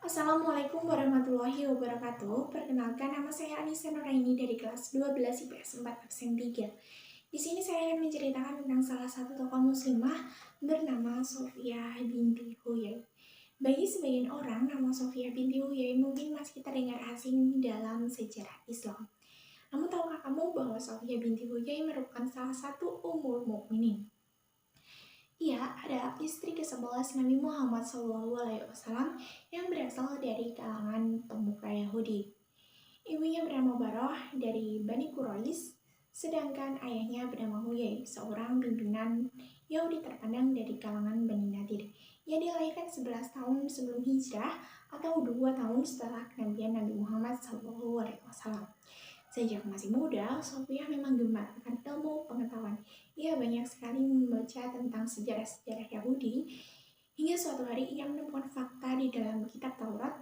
Assalamualaikum warahmatullahi wabarakatuh. Perkenalkan, nama saya Anissa Nuraini dari kelas 12 IPS 4 absen 3. Di sini saya akan menceritakan tentang salah satu tokoh muslimah bernama Sofia binti Huyai. Bagi sebagian orang, nama Sofia binti Huyai mungkin masih terdengar asing dalam sejarah Islam. Namun tahukah kamu bahwa Sofia binti Huyai merupakan salah satu ummul mukminin? Ia adalah istri ke-11 Nabi Muhammad SAW yang berasal dari kalangan pemuka Yahudi. Ibunya bernama Baroh dari Bani Quraisy, sedangkan ayahnya bernama Huyai, seorang pimpinan Yahudi terpandang dari kalangan Bani Nadir. Ia dilahirkan 11 tahun sebelum hijrah atau 2 tahun setelah kenabian Nabi Muhammad SAW. Sejak masih muda, Sofia memang gemar akan ilmu pengetahuan. Ia banyak sekali membaca tentang sejarah-sejarah Yahudi, hingga suatu hari ia menemukan fakta di dalam kitab Taurat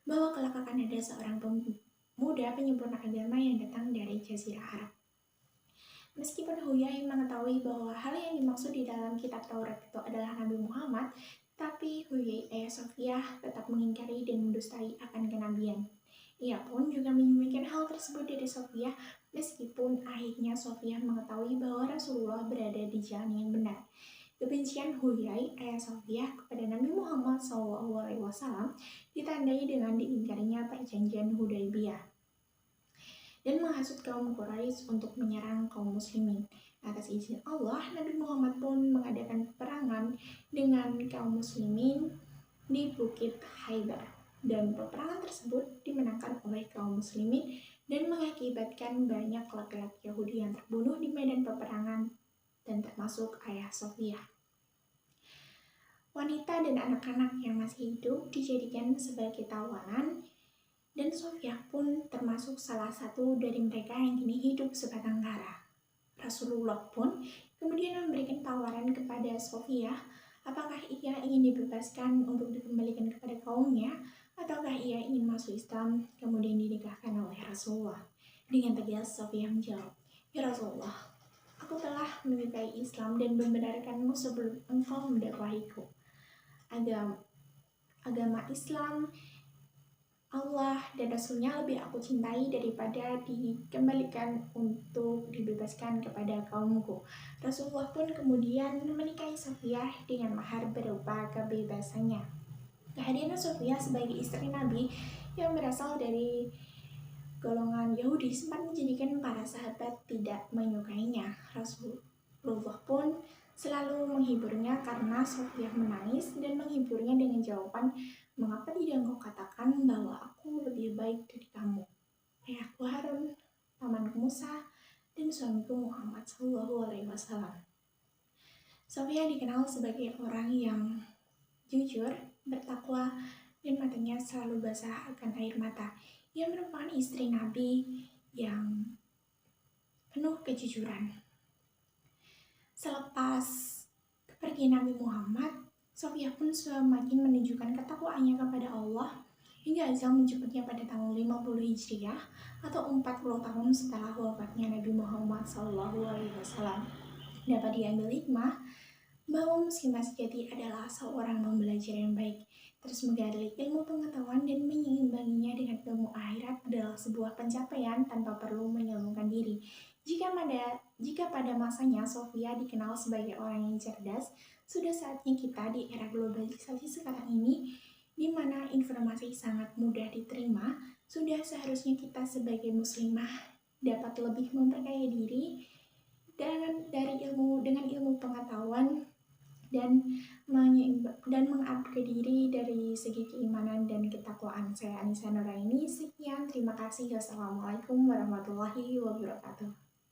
bahwa kelak akan ada seorang pemuda penyempurna agama yang datang dari Jazirah Arab. Meskipun Huyai mengetahui bahwa hal yang dimaksud di dalam kitab Taurat itu adalah Nabi Muhammad, tapi Huyai ayah Sofia tetap mengingkari dan mendustai akan kenabian. Ia pun juga menyembunyikan hal tersebut dari Sofia, meskipun akhirnya Sofia mengetahui bahwa Rasulullah berada di jalan yang benar. Kebencian Huyai, ayah Sofia, kepada Nabi Muhammad SAW ditandai dengan diingkarinya perjanjian Hudaybiyah dan menghasut kaum Quraisy untuk menyerang kaum muslimin. Atas izin Allah, Nabi Muhammad pun mengadakan peperangan dengan kaum muslimin di Bukit Haibar. Dan peperangan tersebut dimenangkan oleh kaum muslimin dan mengakibatkan banyak laki-laki Yahudi yang terbunuh di medan peperangan, dan termasuk ayah Sofia. Wanita dan anak-anak yang masih hidup dijadikan sebagai tawanan, dan Sofia pun termasuk salah satu dari mereka yang kini hidup sebatang kara. Rasulullah pun kemudian memberikan tawaran kepada Sofia, apakah ia ingin dibebaskan untuk dikembalikan kepada kaumnya, ataukah ia ingin masuk Islam kemudian dinikahkan oleh Rasulullah. Dengan tegas Sofia menjawab, "Ya Rasulullah, aku telah menyukai Islam dan membenarkanmu sebelum engkau mendakwahiku. Agama Islam, Allah dan Rasulnya lebih aku cintai daripada dikembalikan untuk dibebaskan kepada kaumku." Rasulullah pun kemudian menikahi Sofia dengan mahar berupa kebebasannya. Kehadiran Sofia sebagai istri Nabi yang berasal dari golongan Yahudi sempat menjadikan para sahabat tidak menyukainya. Rasulullah pun selalu menghiburnya karena Sofia menangis dan menghiburnya dengan jawaban, "Mengapa tidak engkau katakan bahwa aku lebih baik dari kamu? Ayahku Harun, pamanku Musa, dan suamiku Muhammad SAW." Sofia dikenal sebagai orang yang jujur, bertakwa, dan matanya selalu basah akan air mata. Ia merupakan istri Nabi yang penuh kejujuran. Selepas kepergian Nabi Muhammad, Sofia pun semakin menunjukkan ketakwaannya kepada Allah hingga ajal menjemputnya pada tahun 50 Hijriah atau 40 tahun setelah wafatnya Nabi Muhammad SAW. Dapat diambil hikmah bahwa muslimah sejati adalah seorang pembelajar yang baik, terus menggali ilmu pengetahuan dan menyeimbanginya dengan ilmu akhirat adalah sebuah pencapaian tanpa perlu menyombongkan diri. Jika pada masanya Sofia dikenal sebagai orang yang cerdas, sudah saatnya kita di era globalisasi sekarang ini, di mana informasi sangat mudah diterima, sudah seharusnya kita sebagai muslimah dapat lebih memperkaya diri dengan ilmu pengetahuan dan mengupgrade diri dari segi keimanan dan ketakwaan. Saya Anissa Nuraini, sekian, terima kasih. Wassalamualaikum warahmatullahi wabarakatuh.